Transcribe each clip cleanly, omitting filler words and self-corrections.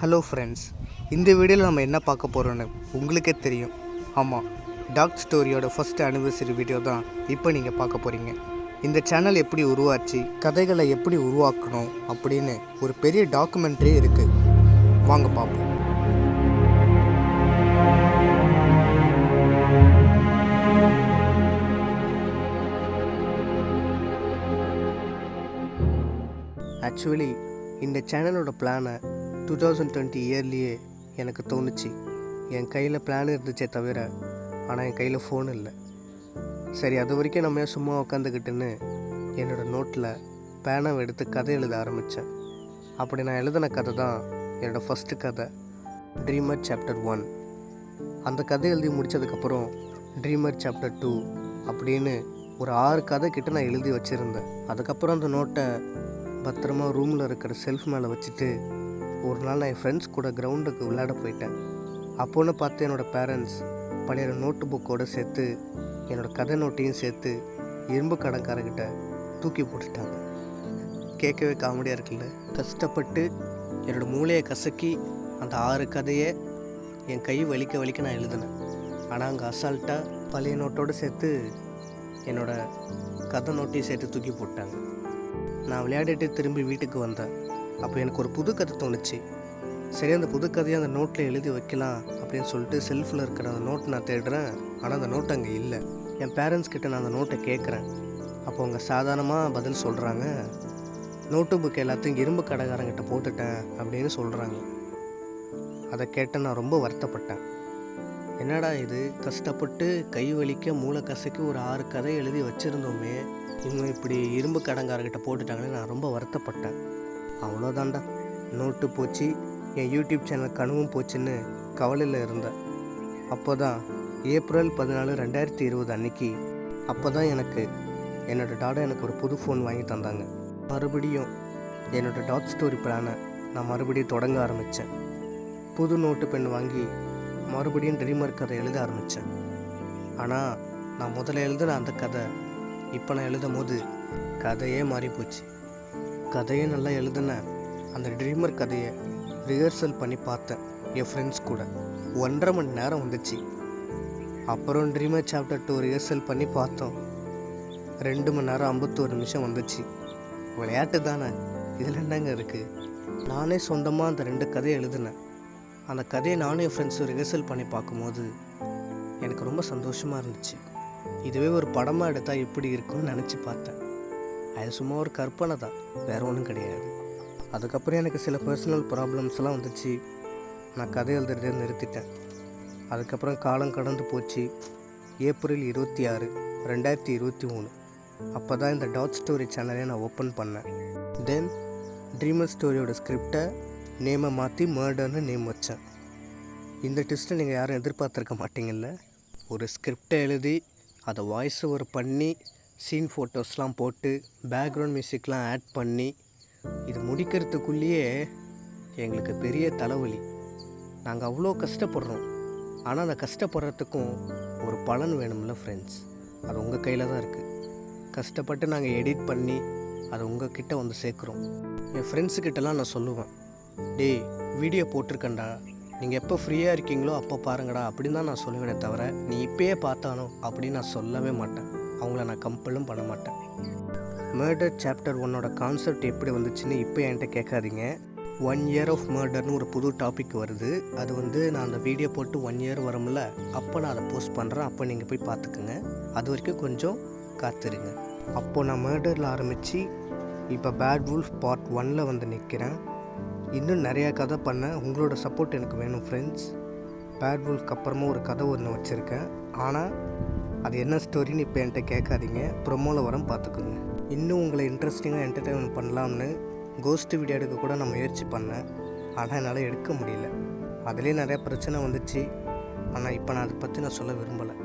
Hello friends, இந்த வீடியோவில் நம்ம என்ன பார்க்க போகிறோன்னு உங்களுக்கே தெரியும். ஆமாம், டாக் ஸ்டோரியோட ஃபஸ்ட் ஆனிவர்சரி வீடியோ தான் இப்போ நீங்கள் பார்க்க போகிறீங்க. இந்த சேனல் எப்படி உருவாச்சு, கதைகளை எப்படி உருவாக்கணும் அப்படின்னு ஒரு பெரிய டாக்குமெண்ட்ரி இருக்குது. வாங்க பார்ப்போம். ஆக்சுவலி இந்த சேனலோட பிளானை 2020 இயர்லேயே எனக்கு தோணுச்சு. என் கையில் பிளான் இருந்துச்சே தவிர, ஆனால் என் கையில் ஃபோன் இல்லை. சரி, அது வரைக்கும் நம்ம சும்மா உட்காந்துக்கிட்டுன்னு என்னோடய நோட்டில் பேனாவை எடுத்து கதை எழுத ஆரம்பித்தேன். அப்படி நான் எழுதின கதை தான் என்னோடய ஃபஸ்ட்டு கதை, ட்ரீமர் சாப்டர் 1. அந்த கதை எழுதி முடித்ததுக்கப்புறம் ட்ரீமர் சாப்டர் 2 அப்படின்னு ஒரு 6 கதை கிட்ட நான் எழுதி வச்சுருந்தேன். அதுக்கப்புறம் அந்த நோட்டை பத்திரமா ரூமில் இருக்கிற செல்ஃப் மேலே வச்சுட்டு ஒரு நாள் நான் என் ஃப்ரெண்ட்ஸ் கூட கிரவுண்டுக்கு விளையாட போயிட்டேன். அப்போன்னு பார்த்து என்னோடய பேரண்ட்ஸ் பழைய நோட்டு புக்கோடு சேர்த்து என்னோடய கதை நோட்டையும் சேர்த்து இரும்பு கடைக்காரங்கிட்ட தூக்கி போட்டுட்டாங்க. கேட்கவே காமெடியாக இருக்குல்ல. கஷ்டப்பட்டு என்னோடய மூளையை கசக்கி அந்த 6 கதையை என் கை வலிக்க நான் எழுதினேன். ஆனால் அங்கே அசால்ட்டாக பழைய நோட்டோடு சேர்த்து என்னோடய கதை நோட்டையும் சேர்த்து தூக்கி போட்டாங்க. நான் விளையாடிட்டு திரும்பி வீட்டுக்கு வந்தேன். அப்போ எனக்கு ஒரு புது கதை தோணுச்சு. சரி, அந்த புது கதையை அந்த நோட்டில் எழுதி வைக்கலாம் அப்படின்னு சொல்லிட்டு செல்ஃபில் இருக்கிற அந்த நோட்டை நான் தேடுறேன். ஆனால் அந்த நோட்டு அங்கே இல்லை. என் பேரண்ட்ஸ் கிட்ட நான் அந்த நோட்டை கேட்குறேன். அப்போ அவங்க சாதாரணமாக பதில் சொல்கிறாங்க, நோட்டு புக் எல்லாத்தையும் இரும்பு கடைக்காரங்கிட்ட போட்டுட்டேன் அப்படின்னு சொல்கிறாங்க. அதை கேட்ட நான் ரொம்ப வருத்தப்பட்டேன். என்னடா இது, கஷ்டப்பட்டு கை வலிக்க மூளை கசக்கி ஒரு 6 கதை எழுதி வச்சுருந்தோமே, இவங்க இப்படி இரும்பு கடைக்காரங்கிட்ட போட்டுட்டாங்கன்னு நான் ரொம்ப வருத்தப்பட்டேன். அவ்வளோதாண்டா, நோட்டு போச்சு, என் யூடியூப் சேனல் கனவும் போச்சுன்னு கவலையில் இருந்தேன். அப்போ தான் ஏப்ரல் 14, 2020 அன்னைக்கு எனக்கு என்னோடய டாடா எனக்கு ஒரு புது ஃபோன் வாங்கி தந்தாங்க. மறுபடியும் என்னோடய டாக் ஸ்டோரி பிளானை நான் மறுபடியும் தொடங்க ஆரம்பித்தேன். புது நோட்டு பென் வாங்கி மறுபடியும் ட்ரீமர் கதை எழுத ஆரம்பித்தேன். ஆனால் நான் முதல்ல எழுதின அந்த கதை இப்போ நான் எழுதும் போது கதையே மாறி போச்சு. கதையை நல்லா எழுதினேன். அந்த ட்ரீமர் கதையை ரிஹர்சல் பண்ணி பார்த்தேன் என் ஃப்ரெண்ட்ஸ் கூட. 1.5 மணி நேரம் வந்துச்சு. அப்புறம் ட்ரீமர் சாப்டர் 2 ரிஹர்சல் பண்ணி பார்த்தோம். 2 மணி நேரம் 51 நிமிஷம் வந்துச்சு. விளையாட்டு தானே, இதில் என்னங்க இருக்குது. நானே சொந்தமாக அந்த 2 கதையை எழுதினேன். அந்த கதையை நானும் என் ஃப்ரெண்ட்ஸும் ரிஹர்சல் பண்ணி பார்க்கும்போது எனக்கு ரொம்ப சந்தோஷமாக இருந்துச்சு. இதுவே ஒரு படமாக எடுத்தால் எப்படி இருக்கும்னு நினச்சி பார்த்தேன். அது சும்மா ஒரு கற்பனை தான், வேறு ஒன்றும் கிடையாது. அதுக்கப்புறம் எனக்கு சில பர்சனல் ப்ராப்ளம்ஸ்லாம் வந்துச்சு. நான் கதை எழுதுறதே நிறுத்திட்டேன். அதுக்கப்புறம் காலம் கடந்து போச்சு. ஏப்ரல் 26, 2023 அப்போ தான் இந்த டாட் ஸ்டோரி சேனலை நான் ஓப்பன் பண்ணேன். தென் ட்ரீமர் ஸ்டோரியோட ஸ்கிரிப்டை நேமை மாற்றி மர்டர்னு நேம் வச்சேன். இந்த ட்விஸ்ட்டை நீங்கள் யாரும் எதிர்பார்த்துருக்க மாட்டீங்கல்ல. ஒரு ஸ்கிரிப்டை எழுதி அதை வாய்ஸ் ஓவர் பண்ணி சீன் ஃபோட்டோஸ்லாம் போட்டு பேக்ரவுண்ட் மியூசிக்லாம் ஆட் பண்ணி இது முடிக்கிறதுக்குள்ளேயே எங்களுக்கு பெரிய தலைவலி. நாங்கள் அவ்வளோ கஷ்டப்படுறோம். ஆனால் அந்த கஷ்டப்படுறதுக்கும் ஒரு பலன் வேணும்ல ஃப்ரெண்ட்ஸ். அது உங்கள் கையில் தான் இருக்குது. கஷ்டப்பட்டு நாங்கள் எடிட் பண்ணி அதை உங்கள் கிட்டே வந்து சேர்க்குறோம். என் ஃப்ரெண்ட்ஸுக்கிட்டலாம் நான் சொல்லுவேன், டேய் வீடியோ போட்டிருக்கேன்டா, நீங்கள் எப்போ ஃப்ரீயாக இருக்கீங்களோ அப்போ பாருங்கடா அப்படின்னு தான் நான் சொல்லுவேனே தவிர நீ இப்போயே பார்த்தானோ அப்படின்னு நான் சொல்லவே மாட்டேன். அவங்கள நான் கம்பலும் பண்ண மாட்டேன். மர்டர் சாப்டர் 1ஓட கான்செப்ட் எப்படி வந்துச்சுன்னு இப்போ என்கிட்ட கேட்காதீங்க. 1 இயர் ஆஃப் மர்டர்னு ஒரு புது டாபிக் வருது. அது நான் அந்த வீடியோ போட்டு 1 இயர் வரும்ல, அப்போ நான் அதை போஸ்ட் பண்ணுறேன். அப்போ நீங்கள் போய் பார்த்துக்குங்க. அது வரைக்கும் கொஞ்சம் காத்துருங்க. அப்போது நான் மர்டரில் ஆரம்பித்து இப்போ பேட் வுல்ஃப் பார்ட் 1 வந்து நிற்கிறேன். இன்னும் நிறையா கதை பண்ண உங்களோட சப்போர்ட் எனக்கு வேணும் ஃப்ரெண்ட்ஸ். பேட் வுல்ஃப்க்கு அப்புறமா ஒரு கதை ஒன்று வச்சுருக்கேன். ஆனால் அது என்ன ஸ்டோரின்னு இப்போ என்கிட்ட கேட்காதீங்க. ப்ரொமோவில் வரம் பார்த்துக்குங்க. இன்னும் உங்களை இன்ட்ரெஸ்டிங்காக என்டர்டெயின்மெண்ட் பண்ணலாம்னு கோஸ்ட் வீடியோ எடுக்க கூட நான் முயற்சி பண்ணேன். ஆனால் என்னால் எடுக்க முடியல. அதுலேயே நிறையா பிரச்சனை வந்துச்சு. ஆனால் இப்போ நான் அதை பற்றி நான் சொல்ல விரும்பலை.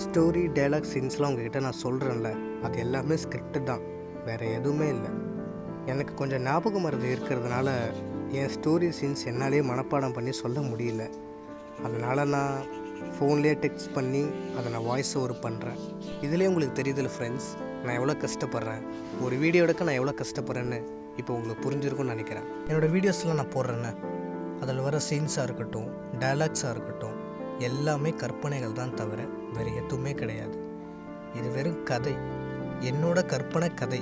ஸ்டோரி டைலாக் சீன்ஸ்லாம் உங்ககிட்ட நான் சொல்கிறேன்ல, அது எல்லாமே ஸ்கிரிப்டு தான், வேறு எதுவுமே இல்லை. எனக்கு கொஞ்சம் ஞாபக மருந்து இருக்கிறதுனால என் ஸ்டோரி சீன்ஸ் என்னாலே மனப்பாடம் பண்ணி சொல்ல முடியல. அதனால் நான் ஃபோன்லேயே டெக்ஸ்ட் பண்ணி அதை நான் வாய்ஸ் ஓவர் பண்ணுறேன். இதுலேயே உங்களுக்கு தெரியுதில்ல ஃப்ரெண்ட்ஸ், நான் எவ்வளோ கஷ்டப்படுறேன். ஒரு வீடியோ எடுக்க நான் எவ்வளோ கஷ்டப்படுறேன்னு இப்போ உங்களுக்கு புரிஞ்சிருக்கும்னு நினைக்கிறேன். என்னோடய வீடியோஸ்லாம் நான் போடுறேன்னு அதில் வர சீன்ஸாக இருக்கட்டும், டயலாக்ஸாக இருக்கட்டும், எல்லாமே கற்பனைகள் தான் தவிர வேறு எதுவுமே கிடையாது. இது வெறும் கதை, என்னோட கற்பனை கதை,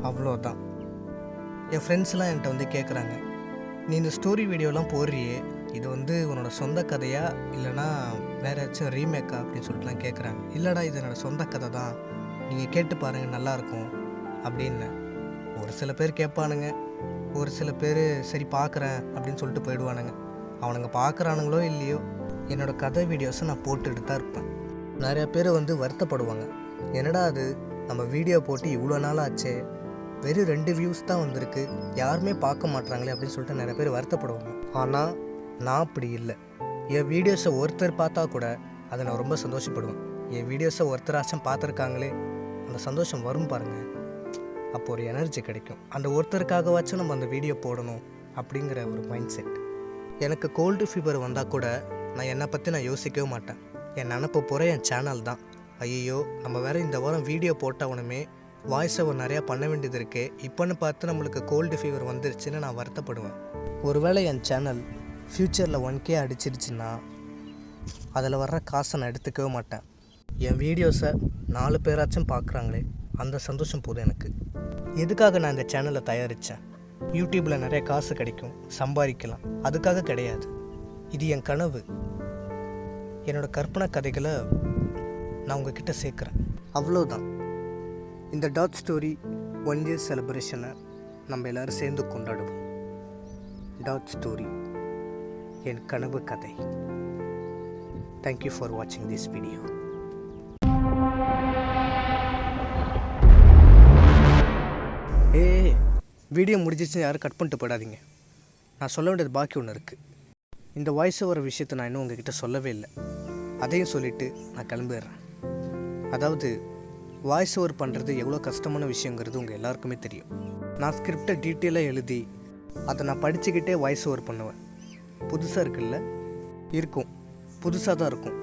அவ்வளோதான். என் ஃப்ரெண்ட்ஸ்லாம் என்கிட்ட வந்து கேட்குறாங்க, நீ இந்த ஸ்டோரி வீடியோலாம் போடுறியே, இது உன்னோட சொந்த கதையா இல்லைனா வேறு ஏதாச்சும் ரீமேக்கா அப்படின்னு சொல்லிட்டுலாம் கேட்குறாங்க. இல்லைடா, இது என்னோடய சொந்த கதை தான், நீங்கள் கேட்டு பாருங்கள் நல்லாயிருக்கும் அப்படின்னு. ஒரு சில பேர் கேட்பானுங்க, ஒரு சில பேர் சரி பார்க்குறேன் அப்படின்னு சொல்லிட்டு போயிடுவானுங்க. அவனுங்க பார்க்குறானுங்களோ இல்லையோ, என்னோடய கதை வீடியோஸை நான் போட்டுக்கிட்டு தான் இருப்பேன். நிறையா பேர் வருத்தப்படுவாங்க, என்னடா அது நம்ம வீடியோ போட்டு இவ்வளோ நாள் ஆச்சே, வெறும் 2 வியூஸ் தான் வந்திருக்கு, யாருமே பார்க்க மாட்றாங்களே அப்படின்னு சொல்லிட்டு நிறைய பேர் வருத்தப்படுவாங்க. ஆனால் நான் அப்படி இல்லை. என் வீடியோஸை ஒருத்தர் பார்த்தா கூட அதை நான் ரொம்ப சந்தோஷப்படுவேன். என் வீடியோஸை ஒருத்தராச்சும் பார்த்துருக்காங்களே, அந்த சந்தோஷம் வரும் பாருங்கள், அப்போ ஒரு எனர்ஜி கிடைக்கும். அந்த ஒருத்தருக்காகவாச்சும் நம்ம அந்த வீடியோ போடணும் அப்படிங்கிற ஒரு மைண்ட் செட். எனக்கு கோல்டு ஃபீவர் வந்தால் கூட நான் என்னை பற்றி நான் யோசிக்கவே மாட்டேன். என் நினப்பு போகிற என் சேனல் தான். ஐயோ, நம்ம வேறு இந்த வாரம் வீடியோ போட்டவனுமே வாய்ஸ் ஓவர் நிறையா பண்ண வேண்டியது இருக்கே, இப்போன்னு பார்த்து நம்மளுக்கு கோல்டு ஃபீவர் வந்துருச்சுன்னு நான் வருத்தப்படுவேன். ஒருவேளை என் சேனல் ஃப்யூச்சரில் 1K அடிச்சிருச்சுன்னா அதில் வர்ற காசை நான் எடுத்துக்கவே மாட்டேன். என் வீடியோஸை 4 பேராச்சும் பார்க்குறாங்களே, அந்த சந்தோஷம் போதும் எனக்கு. எதுக்காக நான் இந்த சேனலை தயாரித்தேன்? யூடியூப்பில் நிறைய காசு கிடைக்கும், சம்பாதிக்கலாம், அதுக்காக கிடையாது. இது என் கனவு. என்னோடய கற்பனை கதைகளை நான் உங்ககிட்ட சேர்க்குறேன், அவ்வளோதான். இந்த டாட் ஸ்டோரி 1 year செலிப்ரேஷனை நம்ம எல்லோரும் சேர்ந்து கொண்டாடுவோம். டாட் ஸ்டோரி, என் கனவு கதை. தேங்க்யூ ஃபார் வாட்சிங் திஸ் வீடியோ. வீடியோ முடிஞ்சிச்சுன்னு யாரும் கட் பண்ணிட்டு போயிடாதீங்க. நான் சொல்ல வேண்டியது பாக்கி ஒன்று இருக்குது. இந்த வாய்ஸ் ஓவர் விஷயத்தை நான் இன்னும் உங்ககிட்ட சொல்லவே இல்லை. அதையும் சொல்லிவிட்டு நான் கிளம்பிடுறேன். அதாவது வாய்ஸ் ஓவர் பண்ணுறது எவ்வளோ கஷ்டமான விஷயங்கிறது உங்கள் எல்லாருக்குமே தெரியும். நான் ஸ்கிரிப்டை டீட்டெயிலாக எழுதி அதை நான் படிச்சுக்கிட்டே வாய்ஸ் ஓவர் பண்ணுவேன். புதுசாக இருக்குல்ல? இருக்கும், புதுசாக தான் இருக்கும்.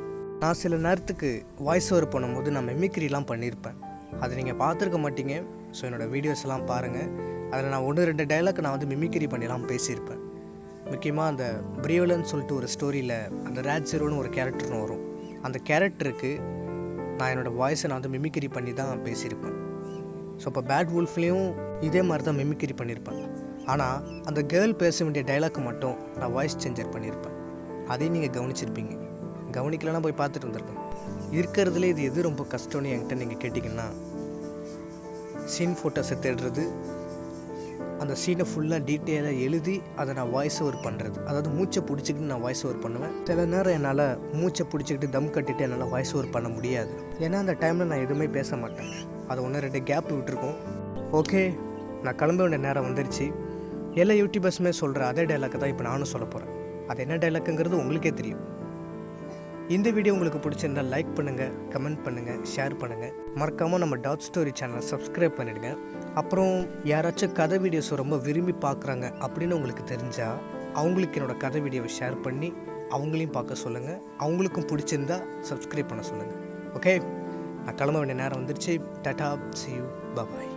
நான் சில நேரத்துக்கு வாய்ஸ் ஓவர் பண்ணும்போது நான் மெமிக்ரிலாம் பண்ணியிருப்பேன். அதை நீங்கள் பார்த்துருக்க மாட்டீங்க. ஸோ என்னோடய வீடியோஸ் எல்லாம் பாருங்கள். அதில் நான் 1-2 டைலாக் நான் மிமிக்ரி பண்ணிலாம் பேசியிருப்பேன். முக்கியமாக அந்த பிரேவலன்னு சொல்லிட்டு ஒரு ஸ்டோரியில் அந்த ராஜ்ஜீரோன்னு ஒரு கேரக்டர்னு வரும். அந்த கேரக்டருக்கு நான் என்னோடய வாய்ஸை நான் மிமிக்ரி பண்ணி தான் பேசியிருப்பேன். ஸோ இப்போ பேட் வுல்ஃப்லேயும் இதே மாதிரி தான் மிமிக்ரி பண்ணியிருப்பேன். ஆனால் அந்த கேர்ள் பேச வேண்டிய டைலாக்கு மட்டும் நான் வாய்ஸ் சேஞ்சர் பண்ணியிருப்பேன். அதையும் நீங்கள் கவனிச்சிருப்பீங்க. கவனிக்கலன்னா போய் பார்த்துட்டு வந்திருப்பேன். இருக்கிறதுலே இது எது ரொம்ப கஷ்டம்னு என்கிட்ட நீங்கள் கேட்டிங்கன்னா, சீன் ஃபோட்டோஸை தேடுறது, அந்த சீனை ஃபுல்லாக டீட்டெயிலாக எழுதி அதை நான் வாய்ஸ் ஓவர் பண்ணுறது. அதாவது மூச்சை பிடிச்சிக்கிட்டு நான் வாய்ஸ் ஓவர் பண்ணுவேன். சில நேரம் என்னால் மூச்சை பிடிச்சிக்கிட்டு தம் கட்டிட்டு என்னால் வாய்ஸ் ஓவர் பண்ண முடியாது. ஏன்னா அந்த டைமில் நான் எதுவுமே பேச மாட்டேன். அது 1-2 கேப் விட்டுருக்கோம். ஓகே, நான் கிளம்ப வேண்டிய நேரம் வந்துருச்சு. எல்லா யூடியூபர்ஸுமே சொல்கிற அதே டைலாக்கை தான் இப்போ நானும் சொல்ல போகிறேன். அது என்ன டைலாக்குங்கிறது உங்களுக்கே தெரியும். இந்த வீடியோ உங்களுக்கு பிடிச்சிருந்தால் லைக் பண்ணுங்கள், கமெண்ட் பண்ணுங்கள், ஷேர் பண்ணுங்கள். மறக்காமல் நம்ம டாட் ஸ்டோரி சேனலை சப்ஸ்கிரைப் பண்ணிவிடுங்க. அப்புறம் யாராச்சும் கதை வீடியோஸ் ரொம்ப விரும்பி பார்க்குறாங்க அப்படின்னு உங்களுக்கு தெரிஞ்சால் அவங்களுக்கு என்னோடய கதை வீடியோவை ஷேர் பண்ணி அவங்களையும் பார்க்க சொல்லுங்கள். அவங்களுக்கும் பிடிச்சிருந்தா சப்ஸ்கிரைப் பண்ண சொல்லுங்கள். ஓகே, நான் கிளம்ப வேண்டிய நேரம் வந்துருச்சு. Tata, see you, bye bye.